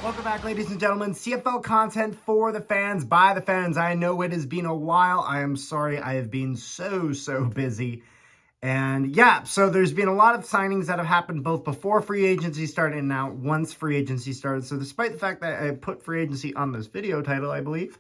Welcome back, ladies and gentlemen. CFL content for the fans, by the fans. I know it has been a while. I am sorry. I have been so busy. And yeah, so there's been a lot of signings that have happened both before free agency started and now once free agency started. So despite the fact that I put free agency on this video title, I believe,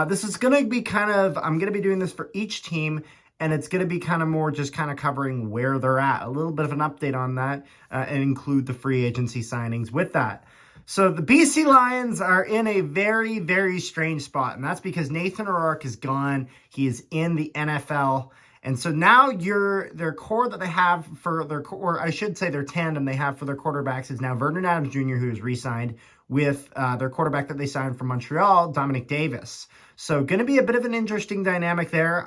this is going to be I'm going to be doing this for each team. And it's going to be kind of more just kind of covering where they're at. A little bit of an update on that and include the free agency signings with that. So the BC Lions are in a very strange spot, and that's because Nathan O'Rourke is gone. He is in the NFL, and so now their core that they have for their, or I should say their tandem they have for their quarterbacks is now Vernon Adams Jr., who is re-signed with their quarterback that they signed from Montreal, Dominic Davis. So going to be a bit of an interesting dynamic there.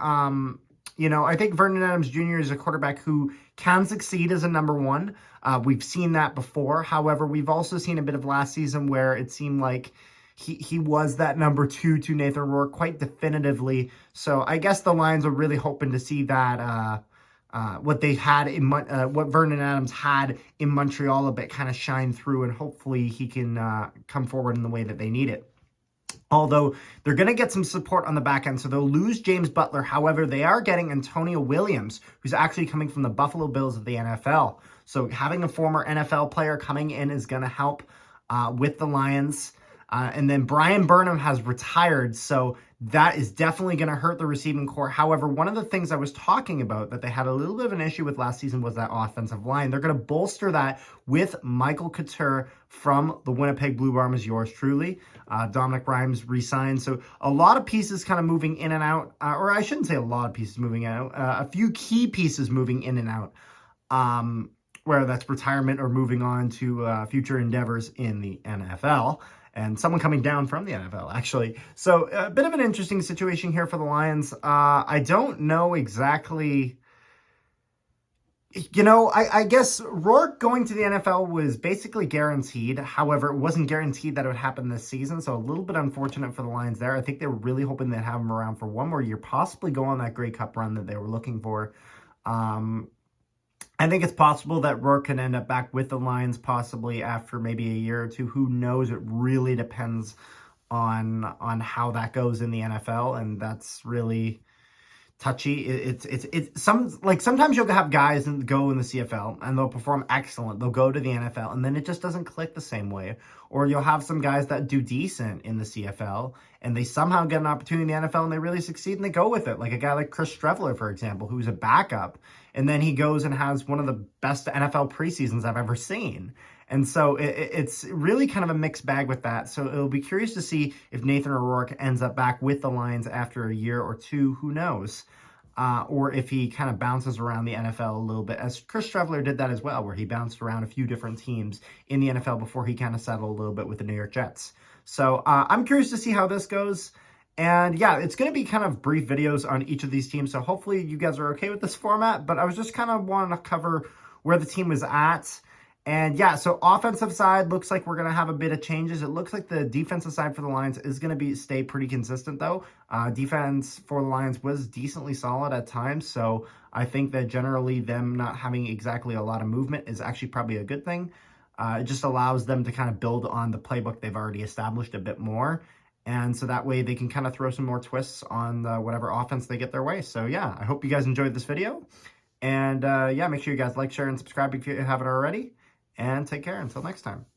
You know, I think Vernon Adams Jr. is a quarterback who can succeed as a number one. We've seen that before. However, we've also seen a bit of last season where it seemed like he was that number two to Nathan O'Rourke quite definitively. So I guess the Lions are really hoping to see that what they had in what Vernon Adams had in Montreal a bit kind of shine through, and hopefully he can come forward in the way that they need it. Although they're going to get some support on the back end, so they'll lose James Butler. However, they are getting Antonio Williams, who's actually coming from the Buffalo Bills of the NFL. So having a former NFL player coming in is going to help with the Lions. And then Brian Burnham has retired, so that is definitely going to hurt the receiving core. However, one of the things I was talking about that they had a little bit of an issue with last season was that offensive line. They're going to bolster that with Michael Couture from the Winnipeg Blue Bombers, yours truly. Dominic Rhymes re-signed. So a lot of pieces kind of moving in and out, or I shouldn't say a lot of pieces moving out, a few key pieces moving in and out, whether that's retirement or moving on to future endeavors in the NFL. And someone coming down from the NFL, actually. So a bit of an interesting situation here for the Lions. I don't know exactly. You know, I guess Rourke going to the NFL was basically guaranteed. However, it wasn't guaranteed that it would happen this season. So a little bit unfortunate for the Lions there. I think they were really hoping they'd have him around for one more year, possibly go on that Grey Cup run that they were looking for. I think it's possible that Rourke can end up back with the Lions possibly after maybe a year or two. Who knows? It really depends on how that goes in the NFL, and that's really touchy. Sometimes you'll have guys and go in the CFL and they'll perform excellent. They'll go to the NFL and then it just doesn't click the same way. Or you'll have some guys that do decent in the CFL and they somehow get an opportunity in the NFL and they really succeed and they go with it. Like a guy like Chris Streveler, for example, who's a backup, and then he goes and has one of the best NFL preseasons I've ever seen. And so it's really kind of a mixed bag with that. So it'll be curious to see if Nathan O'Rourke ends up back with the Lions after a year or two. Who knows? Or if he kind of bounces around the NFL a little bit, as Chris Streveler did that as well, where he bounced around a few different teams in the NFL before he kind of settled a little bit with the New York Jets. So I'm curious to see how this goes. And yeah, it's going to be kind of brief videos on each of these teams. So hopefully you guys are okay with this format. But I was just kind of wanting to cover where the team was at. And yeah, so offensive side looks like we're going to have a bit of changes. It looks like the defensive side for the Lions is going to stay pretty consistent, though. Defense for the Lions was decently solid at times. So I think that generally them not having exactly a lot of movement is actually probably a good thing. It just allows them to kind of build on the playbook they've already established a bit more. And so that way they can kind of throw some more twists on whatever offense they get their way. So yeah, I hope you guys enjoyed this video. And yeah, make sure you guys like, share, and subscribe if you haven't already. And take care until next time.